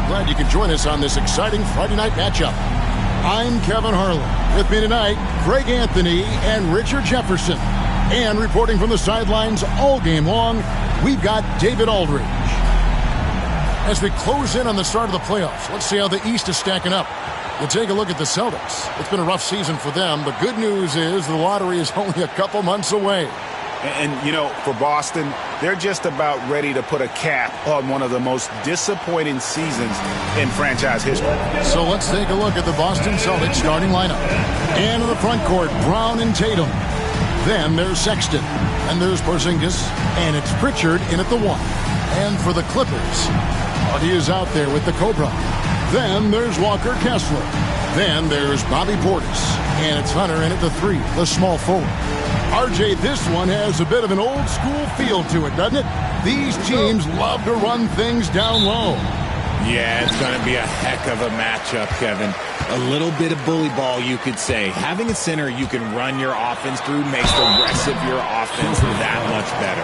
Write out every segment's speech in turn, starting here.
glad you could join us on this exciting Friday night matchup. I'm Kevin Harlan. With me tonight, Greg Anthony and Richard Jefferson. And reporting from the sidelines all game long, we've got David Aldridge. As we close in on the start of the playoffs, let's see how the East is stacking up. We'll take a look at the Celtics. It's been a rough season for them. The good news is the lottery is only a couple months away. And, you know, for Boston, they're just about ready to put a cap on one of the most disappointing seasons in franchise history. So let's take a look at the Boston Celtics starting lineup. And in the front court, Brown and Tatum. Then there's Sexton. And there's Porzingis. And it's Pritchard in at the 1. And for the Clippers, Hardy is out there with the Cobra. Then there's Walker Kessler. Then there's Bobby Portis. And it's Hunter in at the 3, the small forward. RJ, this one has a bit of an old school feel to it, doesn't it? These teams love to run things down low. Yeah, it's going to be a heck of a matchup, Kevin. A little bit of bully ball, you could say. Having a center you can run your offense through makes the rest of your offense that much better.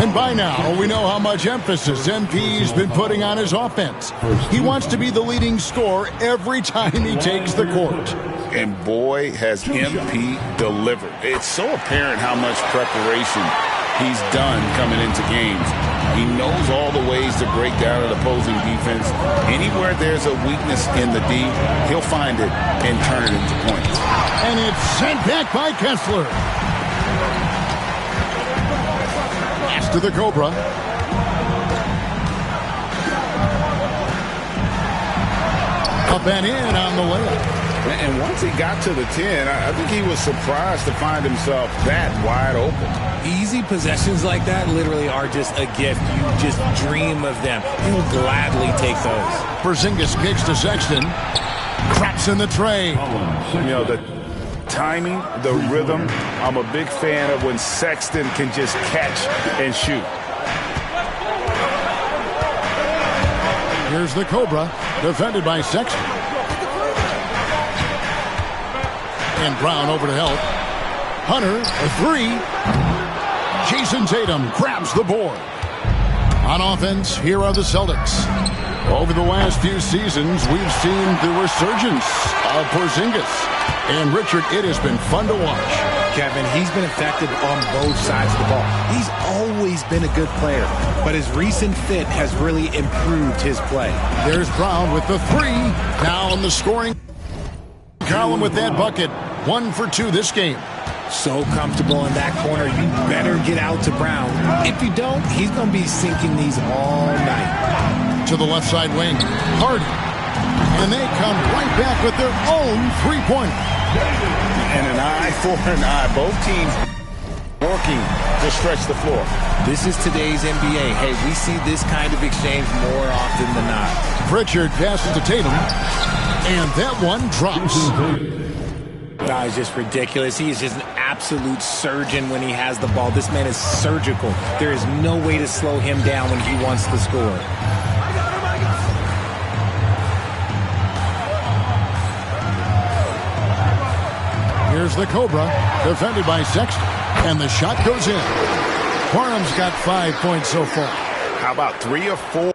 And by now, we know how much emphasis MP's been putting on his offense. He wants to be the leading scorer every time he takes the court. And boy, has MP delivered. It's so apparent how much preparation he's done coming into games. He knows all the ways to break down an opposing defense. Anywhere there's a weakness in the D, he'll find it and turn it into points. And it's sent back by Kessler. Pass to the Cobra. Up and in on the layup. And once he got to the 10, I think he was surprised to find himself that wide open. Easy possessions like that literally are just a gift. You just dream of them. He'll gladly take those. Porzingis kicks to Sexton. Craps in the tray. You know, the timing, the rhythm, I'm a big fan of when Sexton can just catch and shoot. Here's the Cobra, defended by Sexton. And Brown over to help. Hunter, a 3. Jason Tatum grabs the board. On offense, here are the Celtics. Over the last few seasons, we've seen the resurgence of Porzingis. And Richard, it has been fun to watch. Kevin, he's been effective on both sides of the ball. He's always been a good player, but his recent fit has really improved his play. There's Brown with the 3. Now in the scoring column with that bucket. 1 for 2 this game. So comfortable in that corner, you better get out to Brown. If you don't, he's going to be sinking these all night. To the left side wing, Hardy. And they come right back with their own 3-pointer. And an eye for an eye. Both teams working to stretch the floor. This is today's NBA. Hey, we see this kind of exchange more often than not. Pritchard passes to Tatum. And that one drops. No, he's just ridiculous. He is just an absolute surgeon when he has the ball. This man is surgical. There is no way to slow him down when he wants to score. Here's the Cobra, defended by Sexton. And the shot goes in. Parham's got 5 points so far. How about 3 or 4?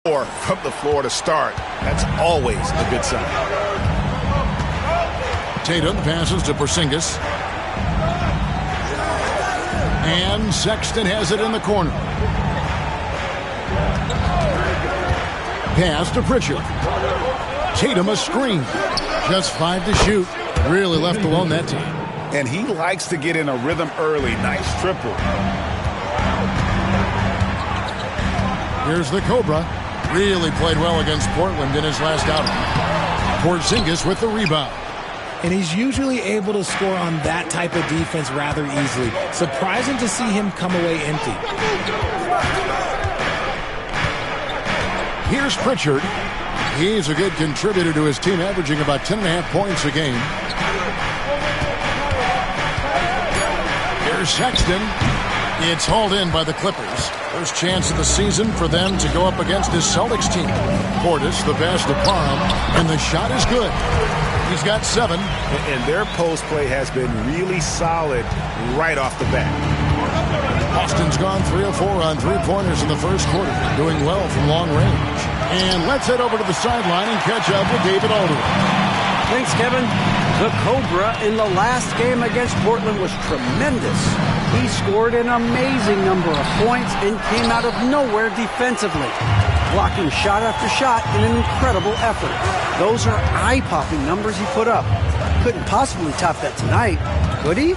Or from the floor to start. That's always a good sign. Tatum passes to Porzingis. And Sexton has it in the corner. Pass to Pritchard. Tatum a screen. Just 5 to shoot. Really left alone that time. And he likes to get in a rhythm early. Nice triple. Here's the Cobra. Really played well against Portland in his last outing. Porzingis with the rebound. And he's usually able to score on that type of defense rather easily. Surprising to see him come away empty. Here's Pritchard. He's a good contributor to his team, averaging about 10.5 points a game. Here's Sexton. It's hauled in by the Clippers. First chance of the season for them to go up against this Celtics team. Portis, the best of Parham, and the shot is good. He's got 7. And their post play has been really solid right off the bat. Boston's gone 3 of 4 on three-pointers in the first quarter, doing well from long range. And let's head over to the sideline and catch up with David Alderman. Thanks, Kevin. The Cobra in the last game against Portland was tremendous. He scored an amazing number of points and came out of nowhere defensively, blocking shot after shot in an incredible effort. Those are eye-popping numbers he put up. Couldn't possibly top that tonight, could he?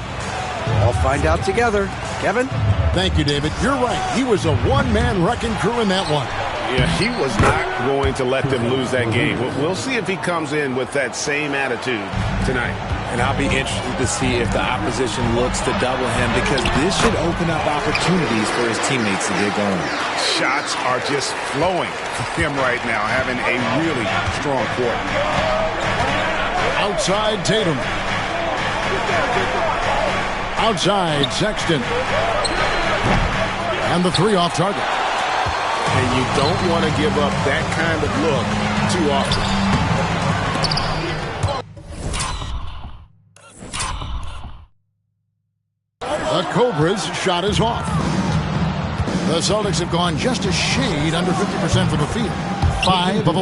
We'll all find out together. Kevin? Thank you, David. You're right. He was a one-man wrecking crew in that one. Yeah, he was not going to let them lose that game. We'll see if he comes in with that same attitude tonight. And I'll be interested to see if the opposition looks to double him, because this should open up opportunities for his teammates to get going. Shots are just flowing for him right now, having a really strong quarter. Outside Tatum. Outside Sexton. And the 3 off target. And you don't want to give up that kind of look too often. The Cobra's shot is off. The Celtics have gone just a shade under 50% from the field. 5 of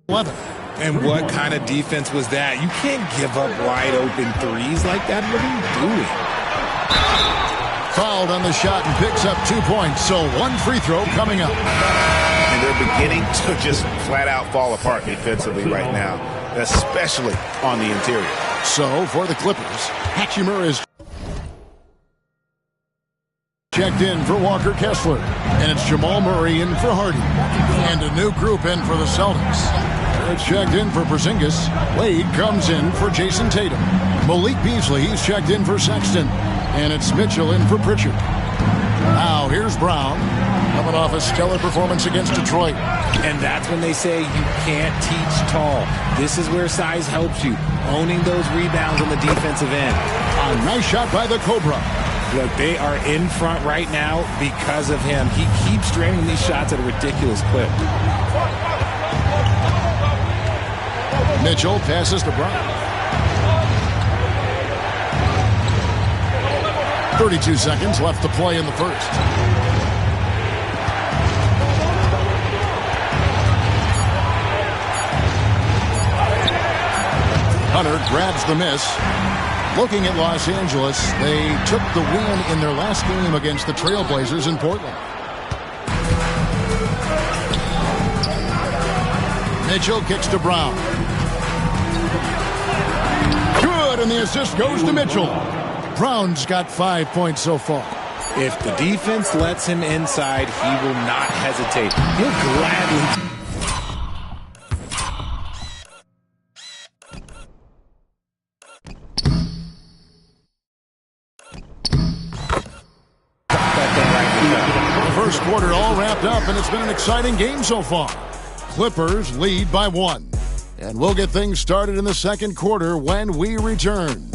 11. And what kind of defense was that? You can't give up wide open threes like that. What are you doing? Fouled on the shot and picks up 2 points. So 1 free throw coming up. And they're beginning to just flat out fall apart defensively right now, especially on the interior. So for the Clippers, Hachimura is checked in for Walker Kessler. And it's Jamal Murray in for Hardy. And a new group in for the Celtics. It's checked in for Porzingis. Wade comes in for Jason Tatum. Malik Beasley, he's checked in for Sexton. And it's Mitchell in for Pritchard. Now here's Brown, coming off a stellar performance against Detroit. And that's when they say you can't teach tall. This is where size helps you, owning those rebounds on the defensive end. A nice shot by the Cobra. Look, they are in front right now because of him. He keeps draining these shots at a ridiculous clip. Mitchell passes to Brown. 32 seconds left to play in the first. Hunter grabs the miss. Looking at Los Angeles, they took the win in their last game against the Trailblazers in Portland. Mitchell kicks to Brown. Good, and the assist goes to Mitchell. Brown's got 5 points so far. If the defense lets him inside, he will not hesitate. He'll gladly... The first quarter all wrapped up, and it's been an exciting game so far. Clippers lead by 1. And we'll get things started in the second quarter when we return.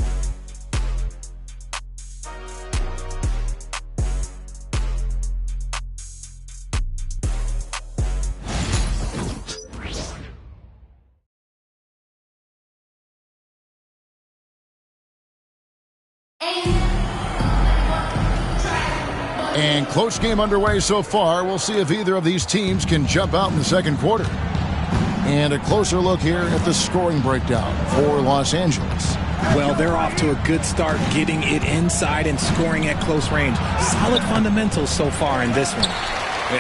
And close game underway so far. We'll see if either of these teams can jump out in the second quarter. And a closer look here at the scoring breakdown for Los Angeles. Well, they're off to a good start getting it inside and scoring at close range. Solid fundamentals so far in this one.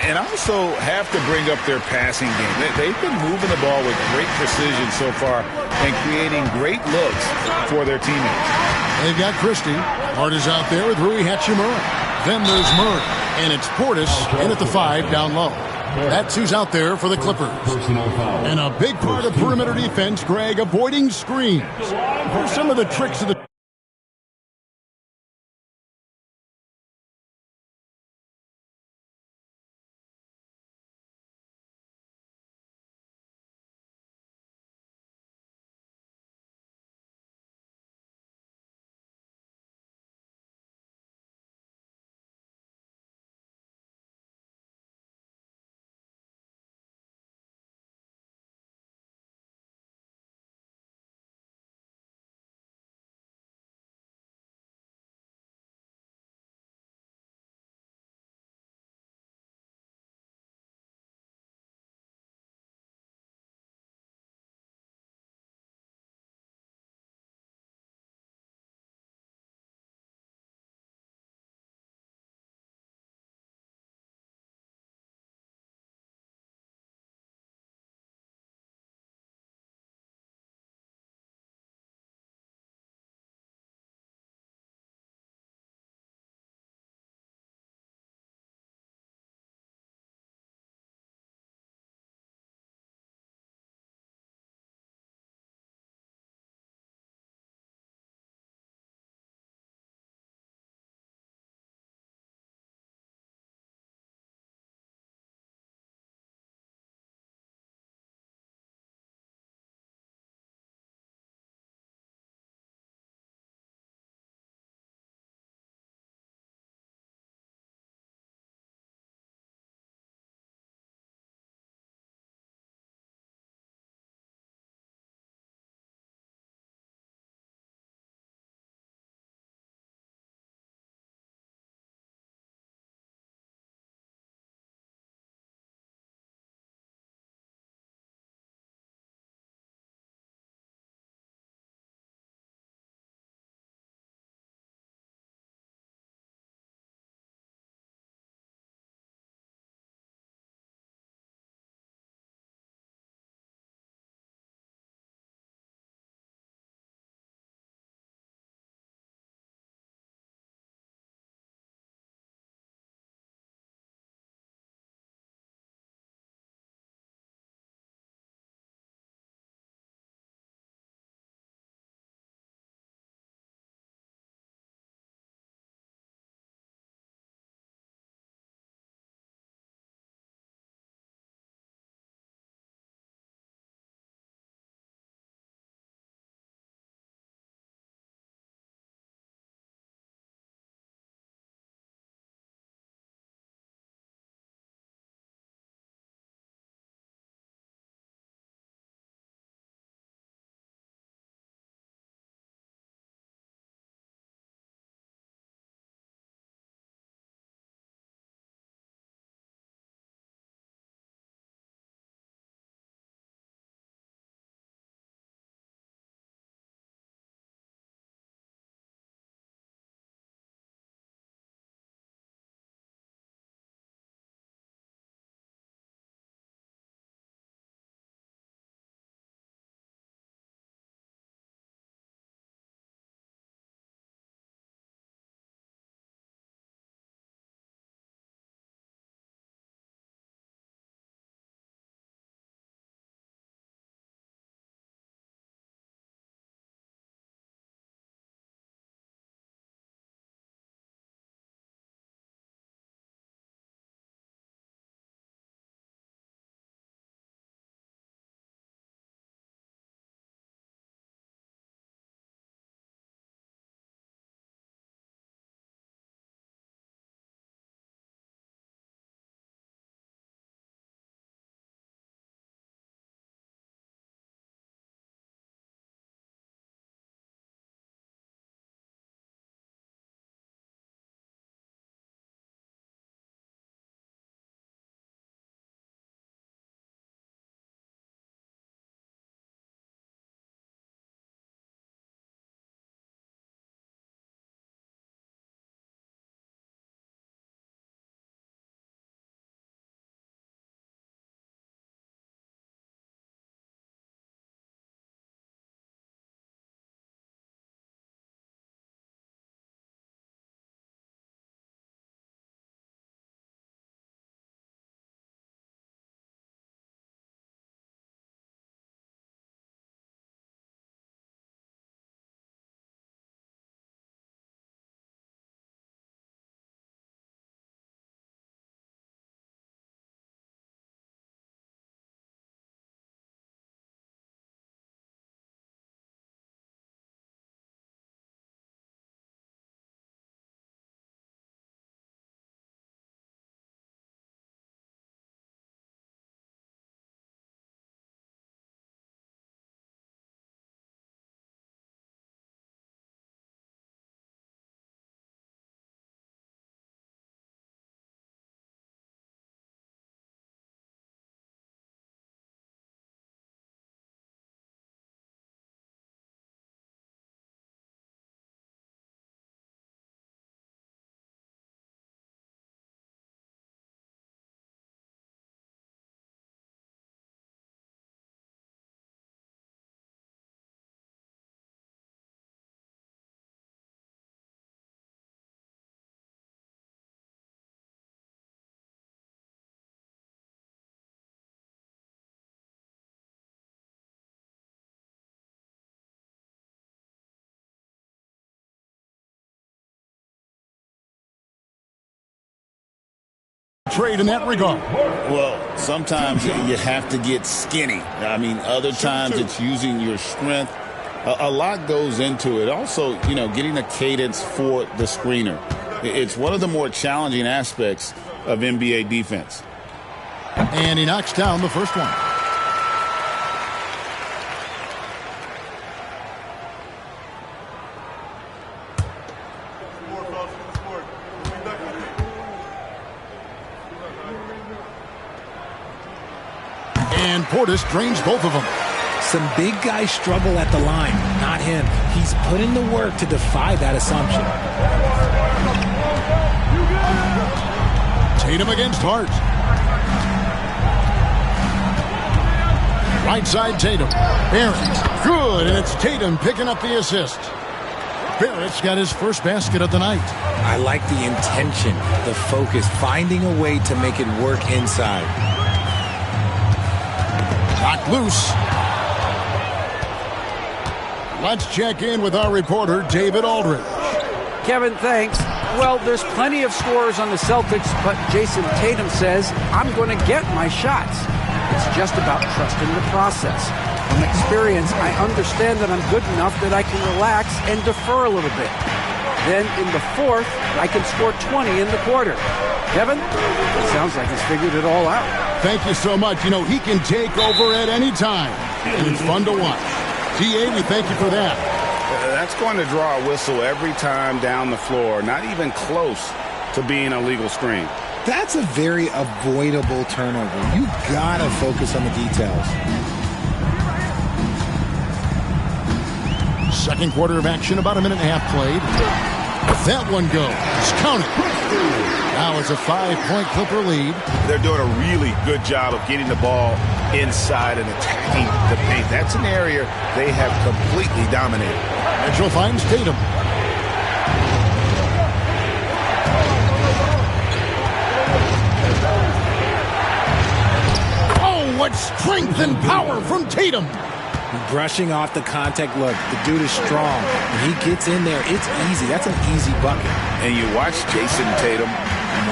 And also have to bring up their passing game. They've been moving the ball with great precision so far and creating great looks for their teammates. They've got Christie. Hart is out there with Rui Hachimura. Then there's Murray. And it's Portis in at the 5 down low. That's who's out there for the Clippers. And a big part of perimeter defense, Greg, avoiding screens. Some of the tricks of the trade in that regard. Well, sometimes you have to get skinny. I mean, other times it's using your strength. A lot goes into it. Also, getting a cadence for the screener. It's one of the more challenging aspects of NBA defense. And he knocks down the first one. And Portis drains both of them. Some big guys struggle at the line, not him. He's put in the work to defy that assumption. Tatum against Hart. Right side Tatum. Barrett. Good, and it's Tatum picking up the assist. Barrett's got his first basket of the night. I like the intention, the focus, finding a way to make it work inside. Knocked loose. Let's check in with our reporter, David Aldridge. Kevin, thanks. Well, there's plenty of scorers on the Celtics, but Jason Tatum says, I'm going to get my shots. It's just about trusting the process. From experience, I understand that I'm good enough that I can relax and defer a little bit. Then in the fourth, I can score 20 in the quarter. Kevin, it sounds like he's figured it all out. Thank you so much. He can take over at any time, and it's fun to watch. DA, we thank you for that. That's going to draw a whistle every time down the floor, not even close to being a legal screen. That's a very avoidable turnover. You gotta focus on the details. Second quarter of action, about a minute and a half played. That one goes. Count it. Now it's a 5-point Clipper lead. They're doing a really good job of getting the ball inside and attacking the paint. That's an area they have completely dominated. Mitchell finds Tatum. Oh, what strength and power from Tatum. Brushing off the contact look. The dude is strong. When he gets in there, it's easy. That's an easy bucket. And you watch Jason Tatum,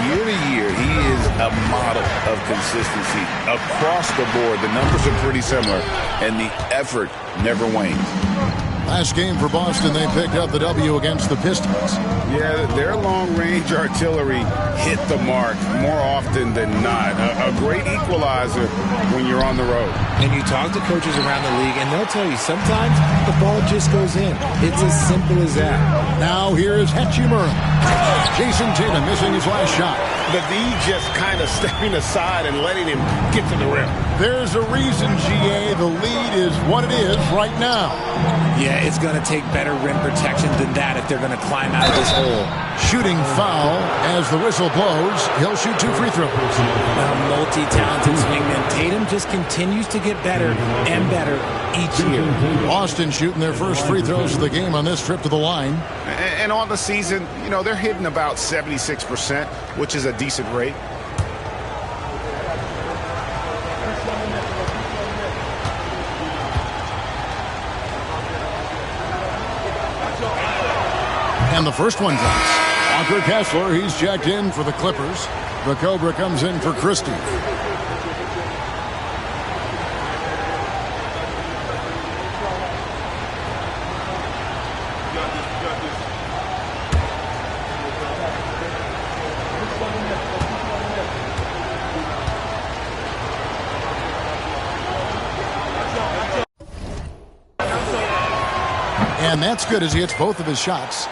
year to year, he is a model of consistency. Across the board, the numbers are pretty similar, and the effort never wanes. Last game for Boston, they picked up the W against the Pistons. Yeah, their long-range artillery hit the mark more often than not. A great equalizer when you're on the road. And you talk to coaches around the league, and they'll tell you sometimes the ball just goes in. It's as simple as that. Now here is Hachimura. Jason Tatum missing his last shot. The D just kind of stepping aside and letting him get to the rim. There's a reason, GA, the lead is what it is right now. Yeah, it's going to take better rim protection than that if they're going to climb out of this hole. Shooting foul as the whistle blows. He'll shoot 2 free throws. A multi-talented swingman. Tatum just continues to get better and better each year. Boston shooting their first free throws of the game on this trip to the line. And on the season, they're hitting about 76%, which is a decent rate. And the first one drops. Walker Kessler, he's checked in for the Clippers. The Cobra comes in for Christie. And that's good as he hits both of his shots.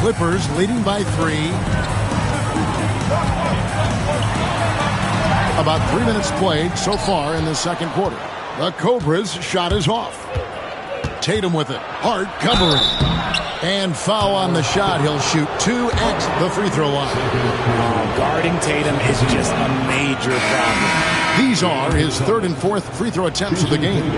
Clippers leading by 3. About 3 minutes played so far in the second quarter. The Cobra's shot is off. Tatum with it. Hart covering. And foul on the shot. He'll shoot 2 at the free throw line. Guarding Tatum is just a major problem. These are his 3rd and 4th free throw attempts of the game.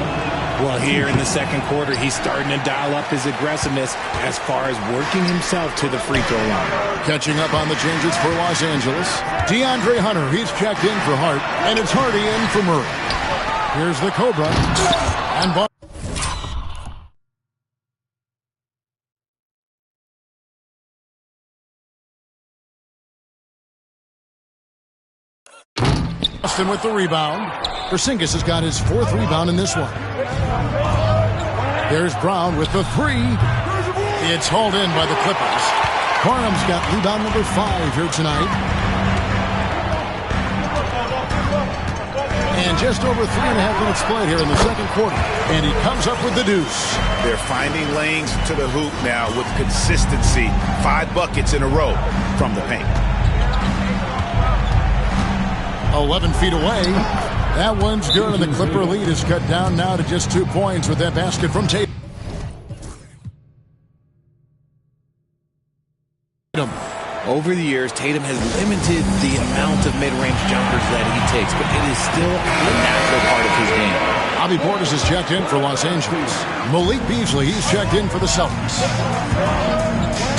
Well, here in the second quarter, he's starting to dial up his aggressiveness as far as working himself to the free throw line. Catching up on the changes for Los Angeles. DeAndre Hunter, he's checked in for Hart, and it's Hardy in for Murray. Here's the Cobra. And Boston with the rebound. Porzingis has got his 4th rebound in this one. There's Brown with the 3. It's hauled in by the Clippers. Parham's got rebound number 5 here tonight. And just over 3.5 minutes played here in the second quarter. And he comes up with the deuce. They're finding lanes to the hoop now with consistency. 5 buckets in a row from the paint. 11 feet away. That one's good, and the Clipper lead is cut down now to just 2 points with that basket from Tatum. Over the years, Tatum has limited the amount of mid-range jumpers that he takes, but it is still a natural part of his game. Bobby Portis has checked in for Los Angeles. Malik Beasley, he's checked in for the Celtics.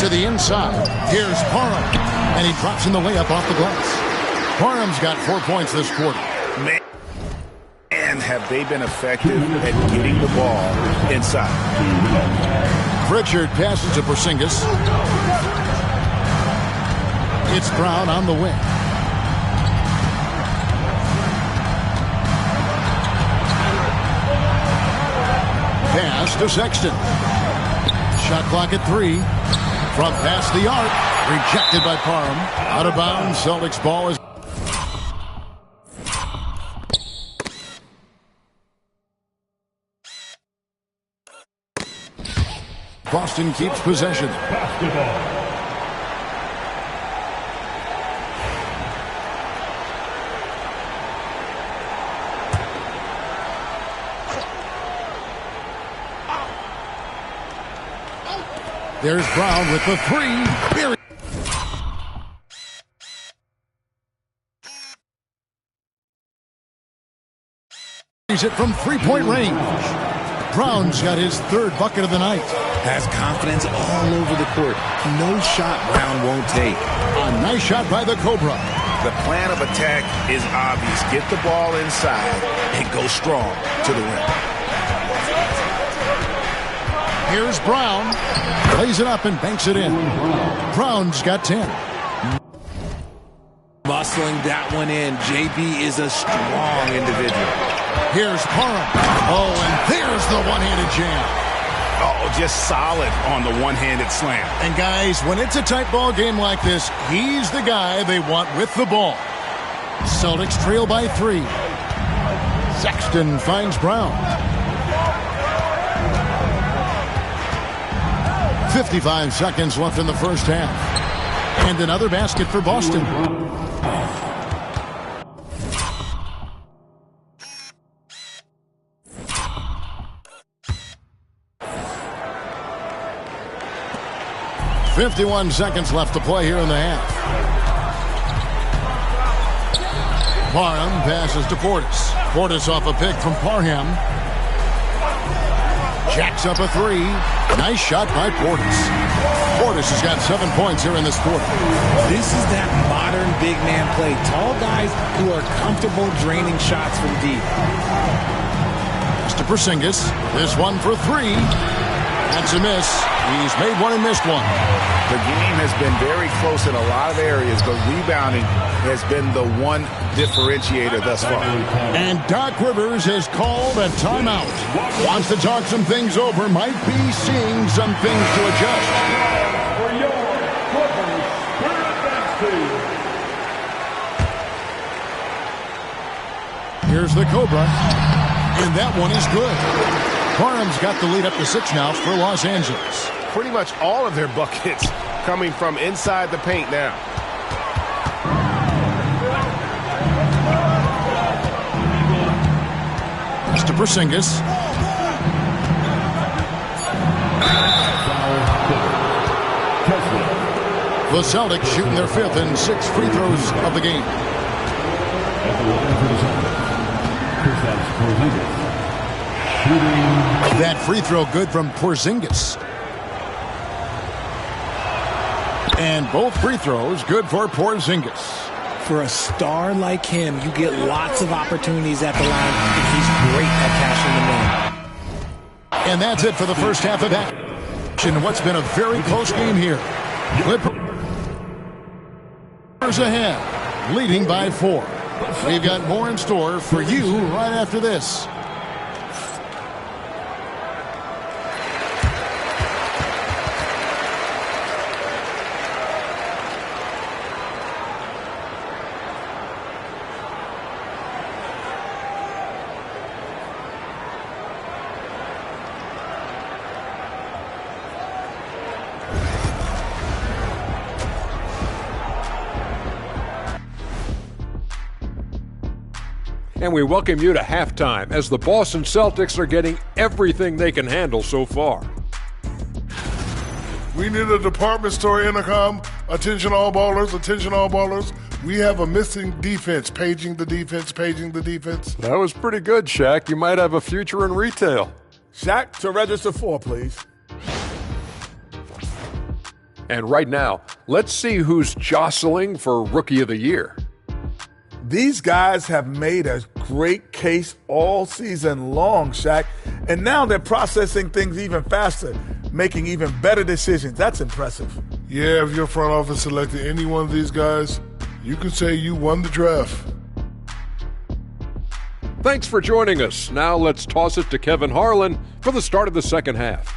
To the inside, here's Parham, and he drops in the layup off the glass. Parham's got 4 points this quarter. Man, have they been effective at getting the ball inside. Pritchard passes to Porzingis. It's Brown on the wing. Pass to Sexton. Shot clock at 3. From past the arc. Rejected by Parham. Out of bounds. Celtics ball is... Boston keeps possession. There's Brown with the 3. He's it from 3-point range. Brown's got his 3rd bucket of the night. Has confidence all over the court. No shot Brown won't take. A nice shot by the Cobra. The plan of attack is obvious. Get the ball inside and go strong to the rim. Here's Brown. Lays it up and banks it in. Brown's got 10. Muscling that one in. JB is a strong individual. Here's Parham. Oh, and there's the one-handed jam. Oh, just solid on the one-handed slam. And guys, when it's a tight ball game like this, he's the guy they want with the ball. Celtics trail by 3. Sexton finds Brown. 55 seconds left in the first half. And another basket for Boston. .51 seconds left to play here in the half. Parham passes to Portis. Portis off a pick from Parham. Jacks up a 3. Nice shot by Portis. Portis has got 7 points here in this quarter. This is that modern big man play. Tall guys who are comfortable draining shots from deep. Mr. Porzingis. This one for 3. That's a miss. He's made one and missed one. The game has been very close in a lot of areas, but rebounding has been the one differentiator thus far. And Doc Rivers has called a timeout. Wants to talk some things over. Might be seeing some things to adjust. Here's the Cobra. And that one is good. Parham's got the lead up to 6 now for Los Angeles. Pretty much all of their buckets coming from inside the paint now. Mr. Porzingis. The Celtics shooting their 5th and 6th free throws of the game. That free throw good from Porzingis. And both free throws good for Porzingis. For a star like him, you get lots of opportunities at the line, and he's great at cashing them in. And that's it for the first half of action. What's been a very close game here. Clippers ahead, leading by 4. We've got more in store for you right after this. And we welcome you to halftime as the Boston Celtics are getting everything they can handle so far. We need a department store intercom. Attention all ballers, attention all ballers. We have a missing defense. Paging the defense, paging the defense. That was pretty good, Shaq. You might have a future in retail. Shaq, to register 4, please. And right now, let's see who's jostling for Rookie of the Year. These guys have made a great case all season long, Shaq. And now they're processing things even faster, making even better decisions. That's impressive. Yeah, if your front office selected any one of these guys, you can say you won the draft. Thanks for joining us. Now let's toss it to Kevin Harlan for the start of the second half.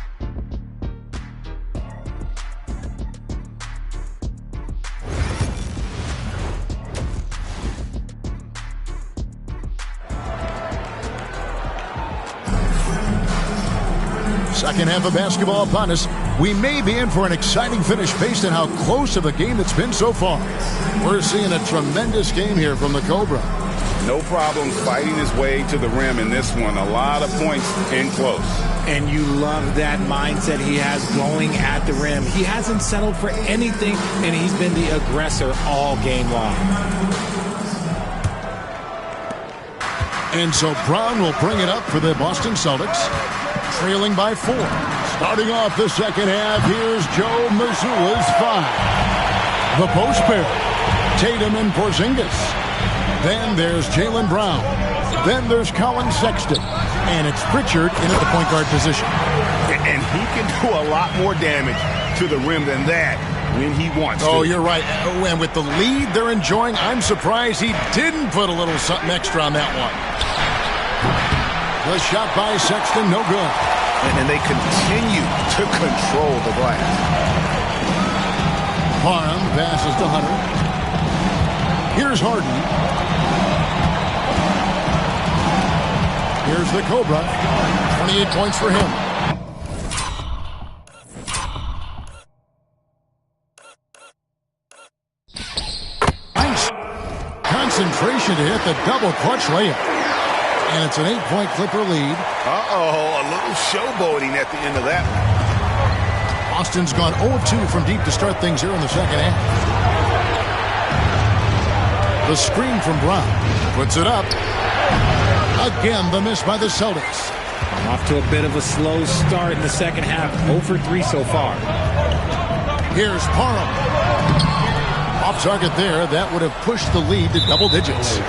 Second half of basketball upon us. We may be in for an exciting finish based on how close of a game it's been so far. We're seeing a tremendous game here from the Cobra. No problem fighting his way to the rim in this one. A lot of points in close. And you love that mindset he has going at the rim. He hasn't settled for anything, and he's been the aggressor all game long. And so Brown will bring it up for the Boston Celtics, trailing by 4. Starting off the second half, here's Joe Mazzulla's 5. The post pair, Tatum and Porzingis. Then there's Jaylen Brown. Then there's Colin Sexton. And it's Pritchard in at the point guard position. And he can do a lot more damage to the rim than that when he wants to. Oh, you're right. And with the lead they're enjoying, I'm surprised he didn't put a little something extra on that one. The shot by Sexton, no good. And they continue to control the glass. Parham passes to Hunter. Here's Harden. Here's the Cobra. 28 points for him. Nice concentration to hit the double clutch layup. And it's an 8-point Clipper lead. Uh-oh, a little showboating at the end of that one. Boston's gone 0-2 from deep to start things here in the second half. The screen from Brown. Puts it up. Again, the miss by the Celtics. Off to a bit of a slow start in the second half. 0 for 3 so far. Here's Parham. Off target there. That would have pushed the lead to double digits.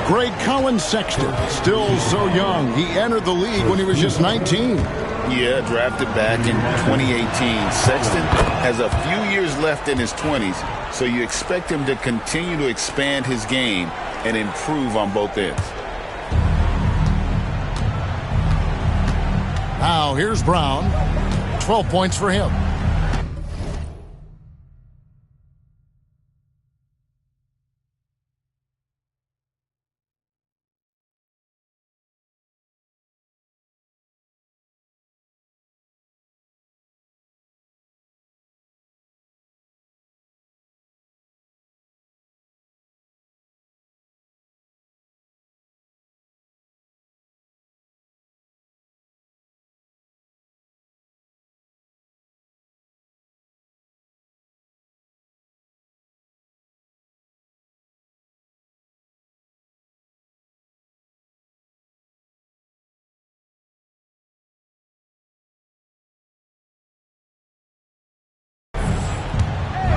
Great Colin Sexton, still so young. He entered the league when he was just 19. Yeah, drafted back in 2018. Sexton has a few years left in his 20s, so you expect him to continue to expand his game and improve on both ends. Now here's Brown. 12 points for him.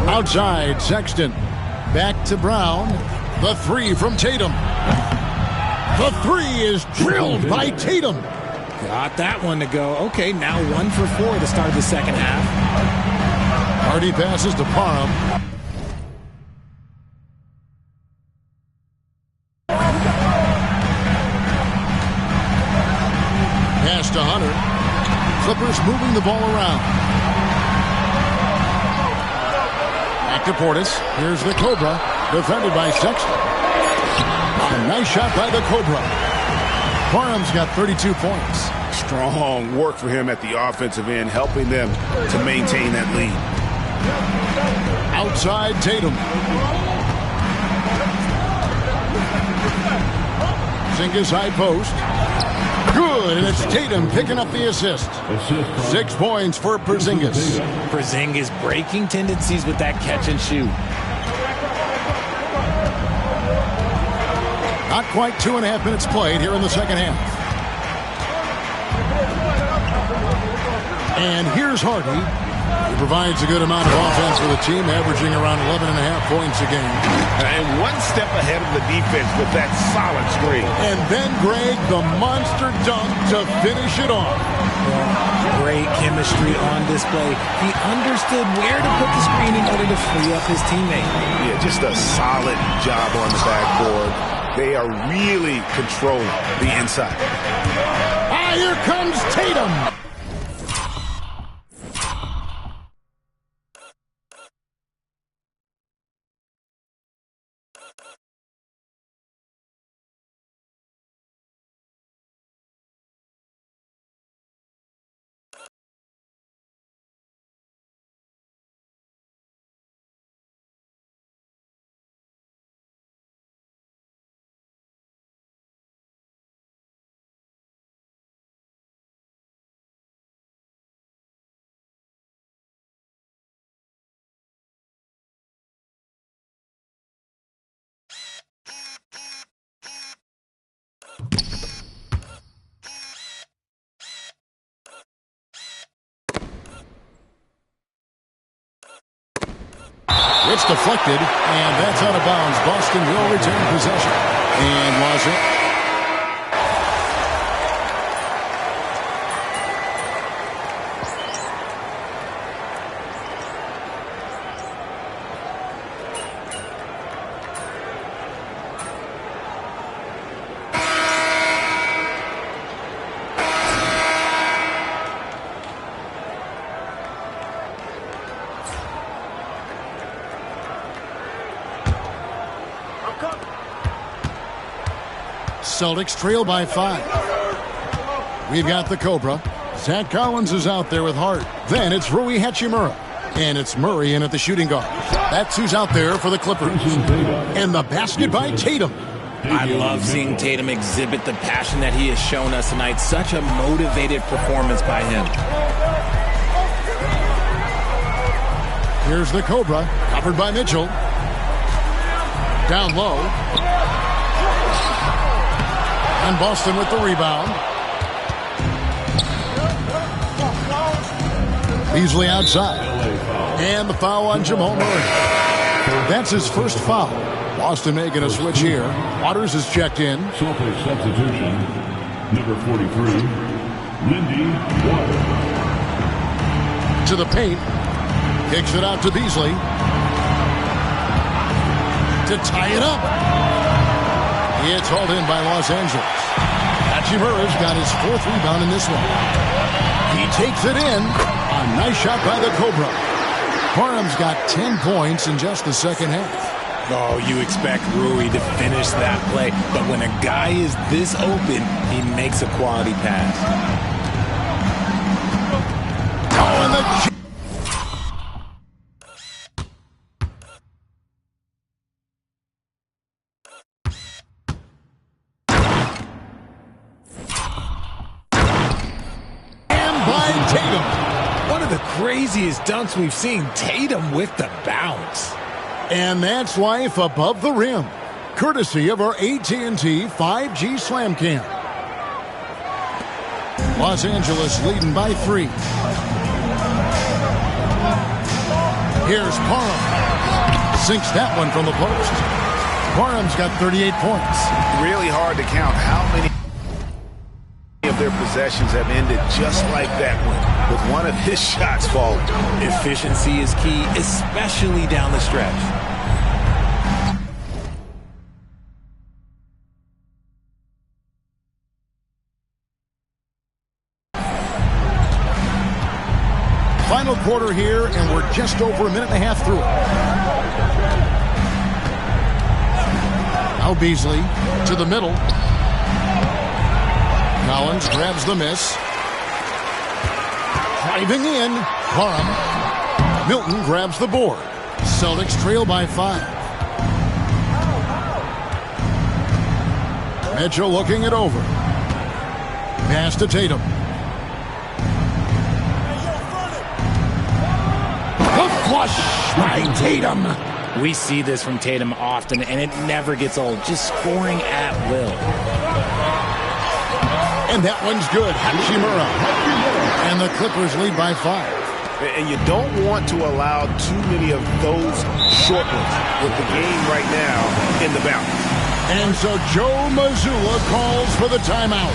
Outside, Sexton. Back to Brown. The 3 from Tatum. The 3 is drilled by Tatum. Got that one to go. Okay, now 1 for 4 to start the second half. Hardy passes to Parham. to Hunter. Clippers moving the ball around. Back to Portis. Here's the Cobra. Defended by Sexton. A nice shot by the Cobra. Parham's got 32 points. Strong work for him at the offensive end, helping them to maintain that lead. Outside Tatum. Porzingis high post. Good, and it's Tatum picking up the assist. 6 points for Porzingis. Porzingis breaking tendencies with that catch and shoot. Not quite 2.5 minutes played here in the second half. And here's Hardy. He provides a good amount of offense for the team, averaging around 11.5 points a game. And one step ahead of the defense with that solid screen. And then Greg, the monster dunk to finish it off. Great chemistry on display. He understood where to put the screen in order to free up his teammate. Yeah, just a solid job on the backboard. They are really controlling the inside. Ah, here comes Tatum. It's deflected, and that's out of bounds. Boston will retain possession. And was it? Celtics trail by 5. We've got the Cobra. Zach Collins is out there with Hart. Then it's Rui Hachimura. And it's Murray in at the shooting guard. That's who's out there for the Clippers. And the basket by Tatum. I love seeing Tatum exhibit the passion that he has shown us tonight. Such a motivated performance by him. Here's the Cobra, covered by Mitchell. Down low. And Boston with the rebound. Beasley outside. And the foul on Jamal Murray. That's his first foul. Boston making a switch here. Waters is checked in. Celtics substitution, number 43, Lindy Waters. To the paint. Kicks it out to Beasley. To tie it up. It's hauled in by Los Angeles. Hachimura's got his 4th rebound in this one. He takes it in. A nice shot by the Cobra. Parham's got 10 points in just the second half. Oh, you expect Rui to finish that play, but when a guy is this open, he makes a quality pass. Oh, and the Craziest dunks we've seen. Tatum with the bounce. And that's life above the rim. Courtesy of our AT&T 5G Slam Cam. Los Angeles leading by 3. Here's Parham. Sinks that one from the post. Parham's got 38 points. Really hard to count how many of their possessions have ended just like that one, with one of his shots falling. Efficiency is key, especially down the stretch. Final quarter here, and we're just over a minute and a half through it. Now Beasley to the middle. Collins grabs the miss. Driving in, Parham. Milton grabs the board. Celtics trail by 5. Mitchell looking it over. Pass to Tatum. The flush by Tatum. We see this from Tatum often, and it never gets old. Just scoring at will. And that one's good. Hachimura. And the Clippers lead by 5. And you don't want to allow too many of those short ones with the game right now in the balance. And so Joe Mazzulla calls for the timeout.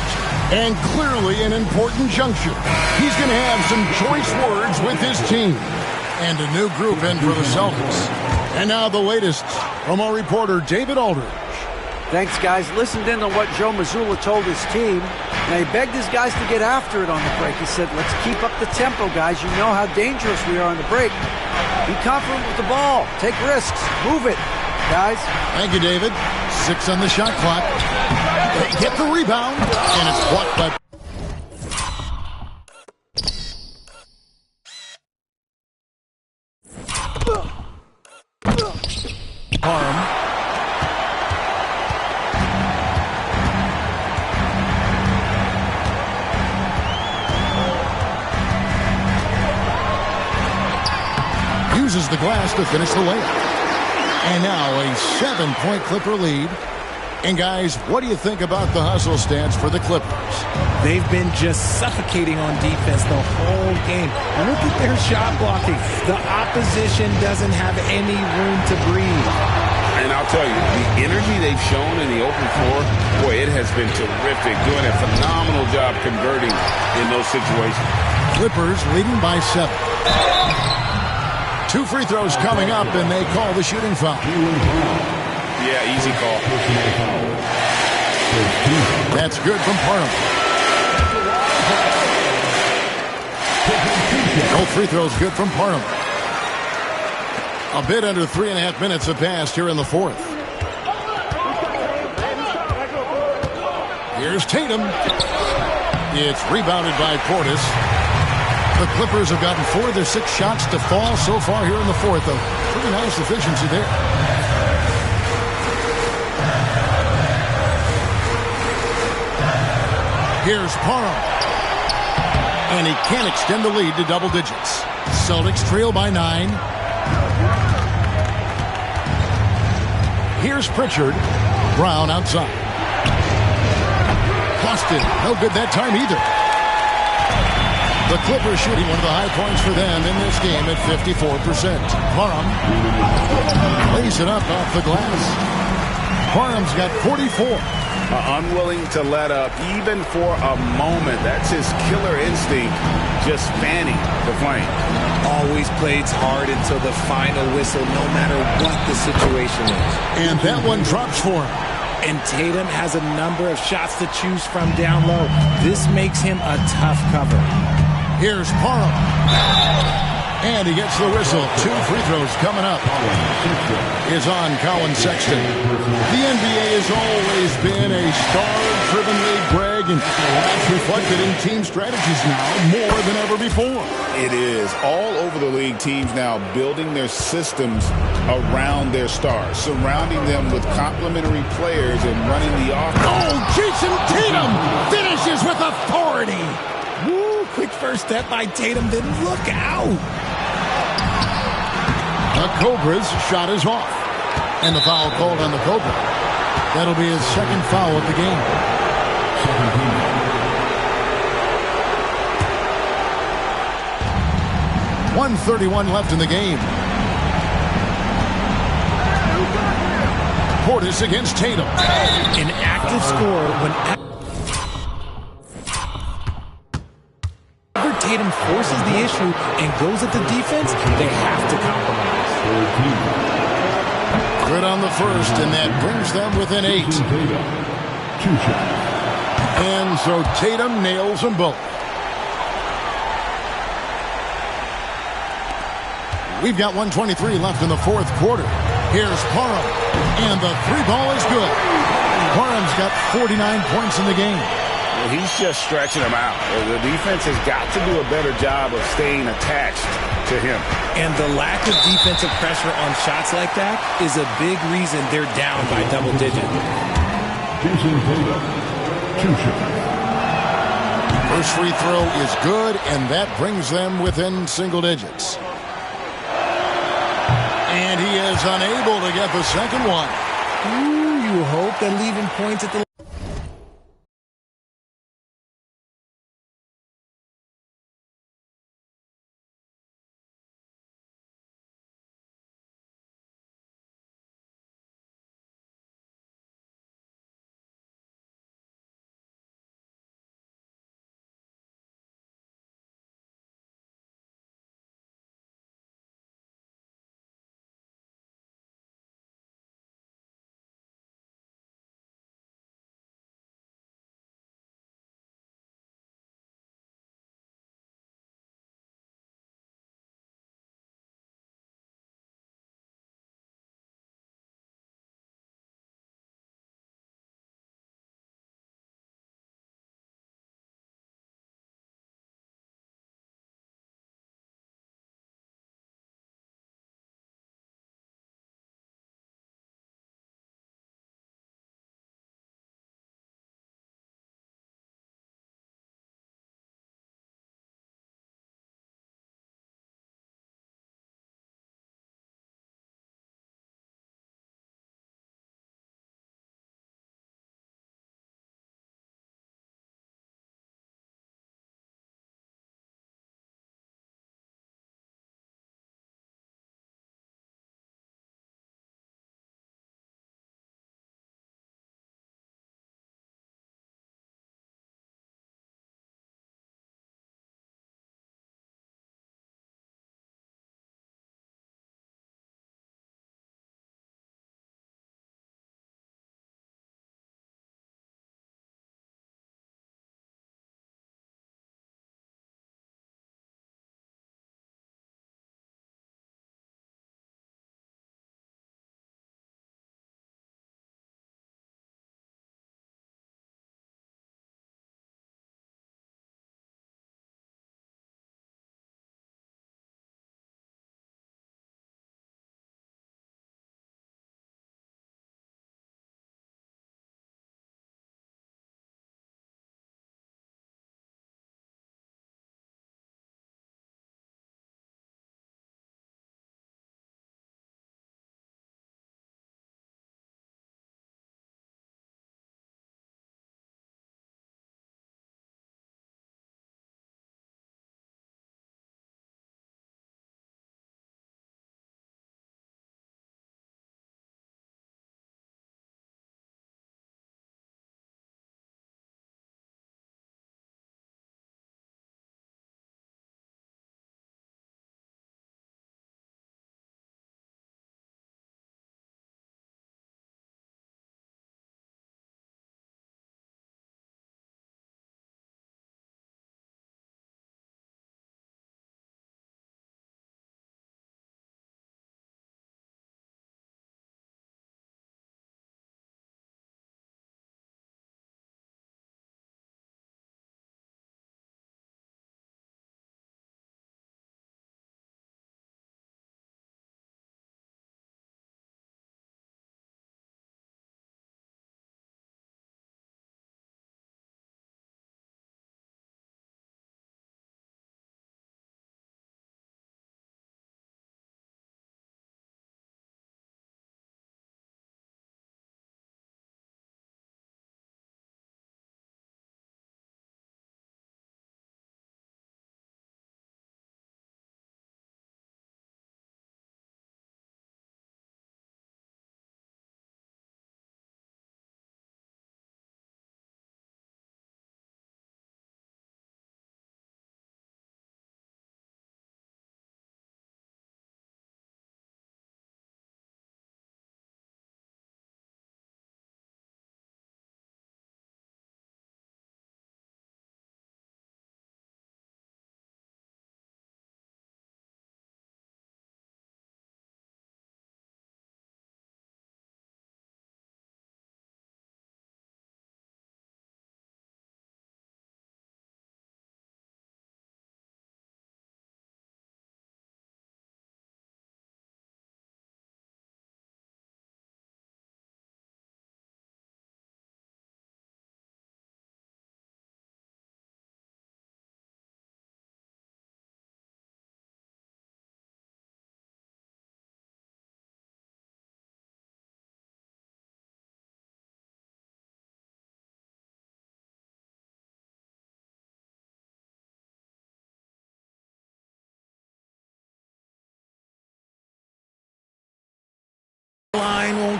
And clearly an important juncture. He's going to have some choice words with his team. And a new group in for the Celtics. And now the latest from our reporter, David Aldridge. Thanks, guys. Listened in on what Joe Mazzulla told his team. And he begged his guys to get after it on the break. He said, let's keep up the tempo, guys. You know how dangerous we are on the break. Be confident with the ball. Take risks. Move it, guys. Thank you, David. 6 on the shot clock. They get the rebound, and it's blocked by... Parham. Uses the glass to finish the layup. And now a 7-point Clipper lead. And guys, what do you think about the hustle stance for the Clippers? They've been just suffocating on defense the whole game. Look at their shot blocking. The opposition doesn't have any room to breathe. And I'll tell you, the energy they've shown in the open floor, boy, it has been terrific. Doing a phenomenal job converting in those situations. Clippers leading by 7. 2 free throws coming up, and they call the shooting foul. Yeah, easy call. That's good from Parham. Both free throws good from Parham. A bit under 3.5 minutes have passed here in the 4th. Here's Tatum. It's rebounded by Portis. The Clippers have gotten 4 of their 6 shots to fall so far here in the 4th. A pretty nice efficiency there. Here's Parham. And he can't extend the lead to double digits. Celtics trail by 9. Here's Pritchard. Brown outside. Boston, no good that time either. The Clippers shooting one of the high points for them in this game at 54%. Parham lays it up off the glass. Parham's got 44. Unwilling to let up even for a moment. That's his killer instinct, just fanning the flame. Always plays hard until the final whistle, no matter what the situation is. And that one drops for him. And Tatum has a number of shots to choose from down low. This makes him a tough cover. Here's Parham. And he gets the whistle. 2 free throws coming up. Is on Colin Sexton. The NBA has always been a star-driven league, Greg, and that's reflected in team strategies now more than ever before. It is. All over the league, teams now building their systems around their stars, surrounding them with complementary players and running the offense. Oh, Jason Tatum finishes with authority. Woo, quick first step by Tatum, then look out. The Cobra's shot is off. And the foul called on the Cobra. That'll be his 2nd foul of the game. 1:31 left in the game. Portis against Tatum. An active score when Tatum forces the issue and goes at the defense, they have to compromise. Good on the first, and that brings them within 8. And so Tatum nails them both. We've got 1:23 left in the fourth quarter. Here's Parham, and the three ball is good. Parham's got 49 points in the game. Well, he's just stretching them out. The defense has got to do a better job of staying attached to him. And the lack of defensive pressure on shots like that is a big reason they're down by double digits. Jason Tatum, 2 shots. First free throw is good, and that brings them within single digits. And he is unable to get the second one. Ooh, you hope that leaving points at the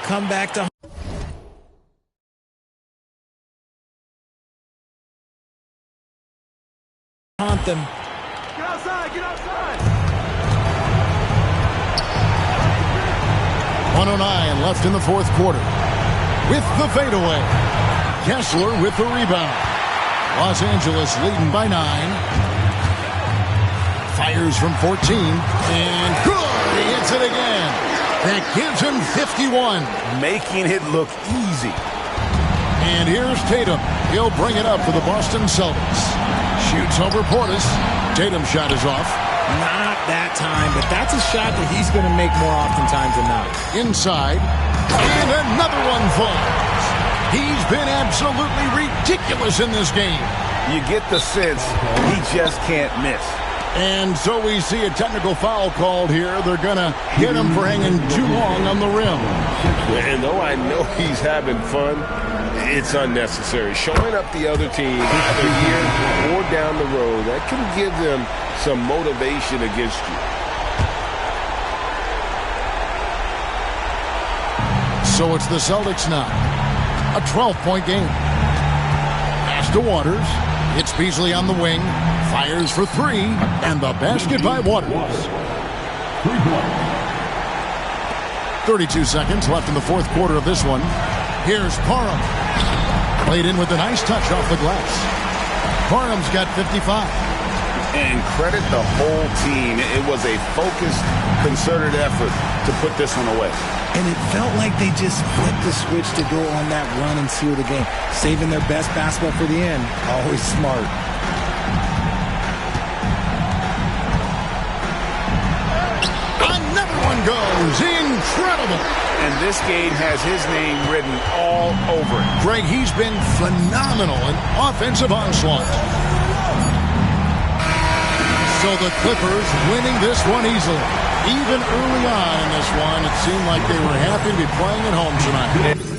come back to haunt them. Get outside, get outside. 1:09 left in the fourth quarter. With the fadeaway. Kessler with the rebound. Los Angeles leading by 9. Fires from 14. And good! He hits it again. That gives him 51. Making it look easy. And here's Tatum. He'll bring it up for the Boston Celtics. Shoots over Portis. Tatum's shot is off. Not that time, but that's a shot that he's going to make more oftentimes than not. Inside. And another one falls. He's been absolutely ridiculous in this game. You get the sense he just can't miss. And so we see a technical foul called here. They're going to get him for hanging too long on the rim. And though I know he's having fun, it's unnecessary. Showing up the other team either here or down the road, that can give them some motivation against you. So it's the Celtics now. A 12-point game. Pass to Waters. It's Beasley on the wing. Fires for 3. And the basket by Waters. 32 seconds left in the fourth quarter of this one. Here's Parham. Played in with a nice touch off the glass. Parham's got 55. And credit the whole team. It was a focused, concerted effort to put this one away. And it felt like they just flipped the switch to go on that run and seal the game. Saving their best basketball for the end. Always smart. Another one goes. Incredible. And this game has his name written all over it. Greg, he's been phenomenal in offensive onslaught. So the Clippers winning this one easily. Even early on in this one, it seemed like they were happy to be playing at home tonight.